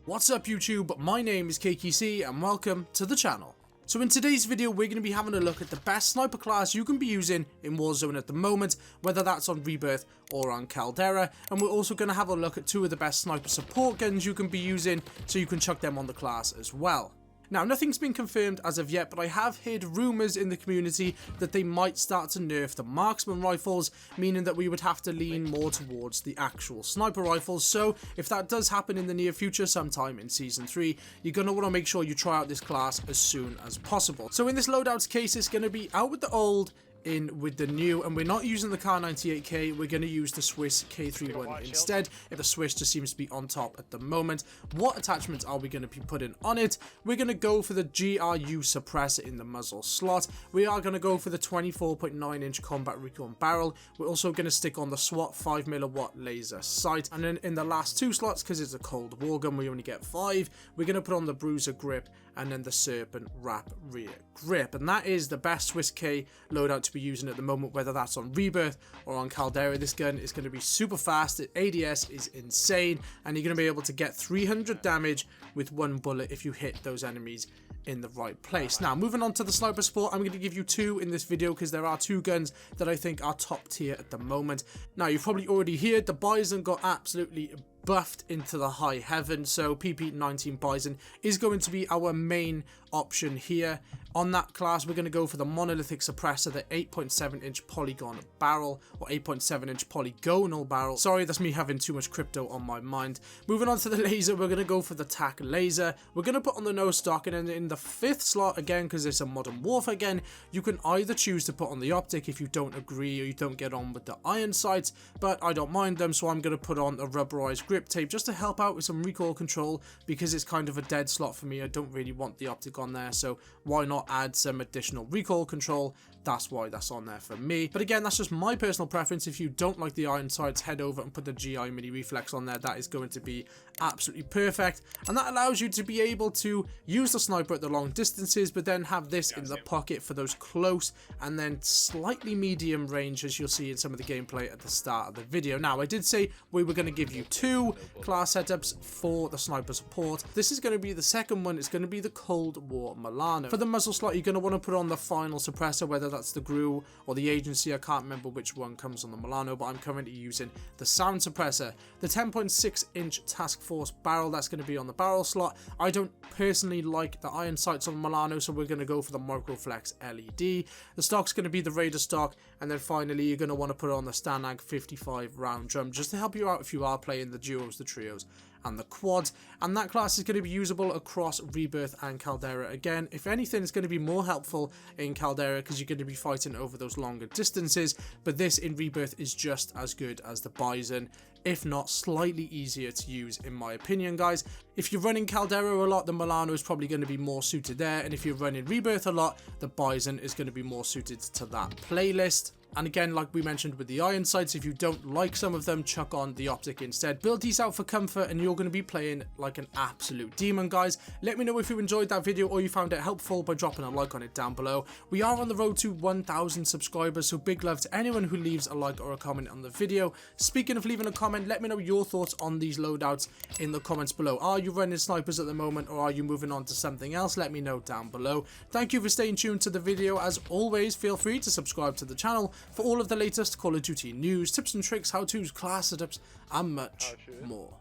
What's up YouTube, my name is CakeyC and welcome to the channel. So in today's video we're going to be having a look at the best sniper class you can be using in Warzone at the moment, whether that's on Rebirth or on Caldera, and we're also going to have a look at two of the best sniper support guns you can be using so you can chuck them on the class as well. Now, nothing's been confirmed as of yet, but I have heard rumours in the community that they might start to nerf the marksman rifles, meaning that we would have to lean more towards the actual sniper rifles. So, if that does happen in the near future, sometime in Season 3, you're going to want to make sure you try out this class as soon as possible. So in this Loadouts case, it's going to be out with the old, in with the new, and we're not using the Kar 98K, we're going to use the Swiss K31 instead, if the Swiss just seems to be on top at the moment. What attachments are we going to be putting on it? We're going to go for the GRU suppressor in the muzzle slot. We are going to go for the 24.9 inch combat recon barrel. We're also going to stick on the SWAT 5mm laser sight, and then in the last two slots, because it's a Cold War gun, we only get 5, we're going to put on the Bruiser grip and then the Serpent wrap rear grip, and that is the best Swiss K loadout to be using at the moment, whether that's on Rebirth or on Caldera. This gun is going to be super fast, the ADS is insane, and you're going to be able to get 300 damage with one bullet if you hit those enemies in the right place. Now, moving on to the sniper support, I'm going to give you two in this video because there are two guns that I think are top tier at the moment. Now, you've probably already heard the Bison got absolutely buffed into the high heaven, so PP19 Bison is going to be our main option here. On that class, we're going to go for the monolithic suppressor, the 8.7 inch polygon barrel, or 8.7 inch polygonal barrel. Sorry, that's me having too much crypto on my mind. Moving on to the laser, we're going to go for the TAC laser. We're going to put on the no stock, and then in the 5th slot, again, because it's a modern warfare again, you can either choose to put on the optic if you don't agree or you don't get on with the iron sights, but I don't mind them, so I'm going to put on a rubberized grip tape just to help out with some recoil control, because it's kind of a dead slot for me. I don't really want the optic on there, so why not add some additional recoil control? That's why that's on there for me. But again, that's just my personal preference. If you don't like the iron sights, head over and put the GI mini reflex on there. That is going to be absolutely perfect, and that allows you to be able to use the sniper at the long distances, but then have this in the pocket for those close and then slightly medium range, as you'll see in some of the gameplay at the start of the video. Now, I did say we were going to give you two class setups for the sniper support. This is going to be the second one. It's going to be the Cold War Milano. For the muzzle slot, you're going to want to put on the final suppressor, whether that's the GRU or the agency. I can't remember which one comes on the Milano, but I'm currently using the sound suppressor. The 10.6 inch task force barrel, that's going to be on the barrel slot. I don't personally like the iron sights on Milano, so we're going to go for the Microflex LED. The stock's going to be the Raider stock, and then finally you're going to want to put on the Stanag 55 round drum, just to help you out if you are playing the duos, the trios and the quads. And that class is going to be usable across Rebirth and Caldera. Again, if anything, it's going to be more helpful in Caldera because you're going to be fighting over those longer distances, but this in Rebirth is just as good as the Bison, if not slightly easier to use in my opinion, guys. If you're running Caldera a lot, the Milano is probably going to be more suited there, and if you're running Rebirth a lot, the Bison is going to be more suited to that playlist. And again, like we mentioned with the iron sights, if you don't like some of them, chuck on the optic instead. Build these out for comfort and you're going to be playing like an absolute demon, guys. Let me know if you enjoyed that video or you found it helpful by dropping a like on it down below. We are on the road to 1,000 subscribers, so big love to anyone who leaves a like or a comment on the video. Speaking of leaving a comment, let me know your thoughts on these loadouts in the comments below. Are you running snipers at the moment, or are you moving on to something else? Let me know down below. Thank you for staying tuned to the video. As always, feel free to subscribe to the channel for all of the latest Call of Duty news, tips and tricks, how-tos, class setups, and much more.